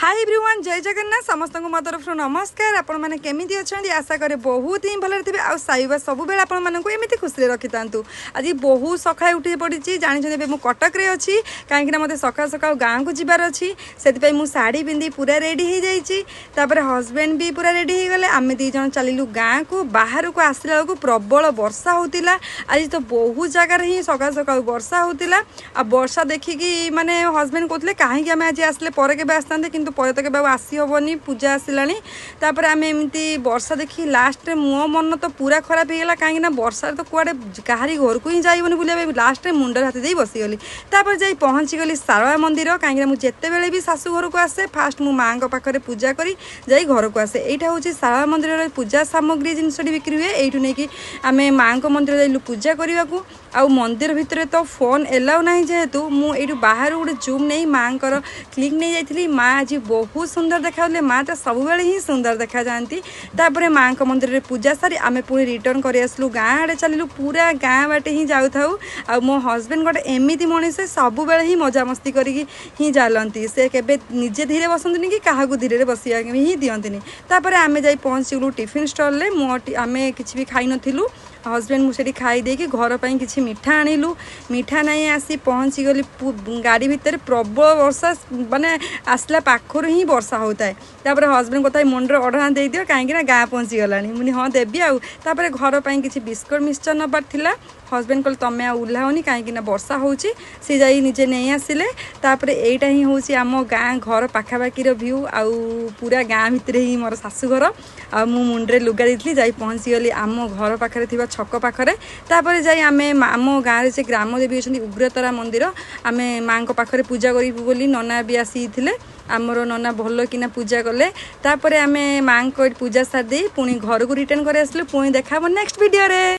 Hi everyone जय जगन्नाथ समस्त को मो तरफ नमस्कार। आपण मैंने केमी अच्छा आशा करे बहुत ही भले थे आ साइबा सब बेले आपमती खुशी रखी था। आज बहुत सका उठी पड़ी जानते मुझे कटक रे अच्छी कहीं मत सका सका गाँव को जबार अच्छी से मुझे शाढ़ी पिंधि पूरा रेडी हो जापर हजबैंड भी पूरा रेडी हो गले। आम दीज चलू गाँव को बाहर को आसला बेलू प्रबल वर्षा होता। आज तो बहुत जगार ही सका सका वर्षा होता। आ वर्षा देखिकी माने हजबैंड कहते कहीं आम आज आसले पर के आसता किंतु पर तो के आसी हेनी पूजा आसलानी। तापर आम एमती वर्षा देखी लास्ट मो मन तो पूरा खराब हो गला कहीं वर्षा तो कुआडे कहारी घर को ही जाइबनी बुलिया लास्ट मुंडर हाथ दे बसीगली। तापर जाई पहुँची गली सारला मंदिर कहीं मुझे जिते भी शाशु घर को आसे फास्ट मो माँ पाखे पूजा करी जाई घर को आसे। यहाँ हूँ सारला मंदिर पूजा सामग्री जिनसटी बिक्री हुए यू नहीं आम माँ को मंदिर जाइलु पूजा करने को। आउ मंदिर भितर तो फोन एलाउ ना जेहेतु मुझे बाहर गोटे जूम नहीं माँ क्लिक नहीं जाइली। माँ आज बहुत सुंदर देखा माँ तो सब बेले ही सुंदर देखा जाती। तापर माँ को मंदिर में पूजा सारी आम पुणी रिटर्न कर आसलु गाँ आड़े चलू पूरा गाँ बाटे ही जाऊ था। आ मो हजबैंड गोटे एमती मनीष सब बेले ही मजामस्ती करी चलती से केबे निजे धीरे बसंतनी कि क्या धीरे बसिया ही दियंतिनी। तापर आम जा पहुँचलु टिफिन स्टल आम किसी भी खाई नथिलु। हजबैंड मुझे खाई देकी घर पर किसी मिठा आणिलु मिठा नहीं आसी पहुँची गली गाड़ी भितर प्रबल वर्षा माने आसला पाखर ही वर्षा होता है। तापर हजबैंड कथा मुंडर अढ़ा दे दियो कहीं गाँ पहुँची गलानी मुझे हाँ देवी आउ। तापर घर पर किसी बिस्कुट मिक्सचर नबार थिला हजबैंड कहले तुम्हें ओह्लाओनी कहीं वर्षा होची सी जाई निजे नहीं आसिले। तापर एटा ही हूँ आम गाँ घर पाखापाखिर व्यू आउ पूरा गाँ भितर ही मोर शाशुघर आ मुंडे लुगा देती जाई पहुँची गली आम घर पाखे थी छक पाखरे। तापर जाई आम आम गाँव से ग्राम देवी अच्छा उग्रतारा मंदिर आम माँ को पाखरे पूजा करूँ बोली नना भी आसी आमर नना भल किना पूजा कले। तापर आम माँ को पूजा सारी पुणी घर को रिटर्न कर आसलु। पुणी देखा नेक्स्ट वीडियो रे।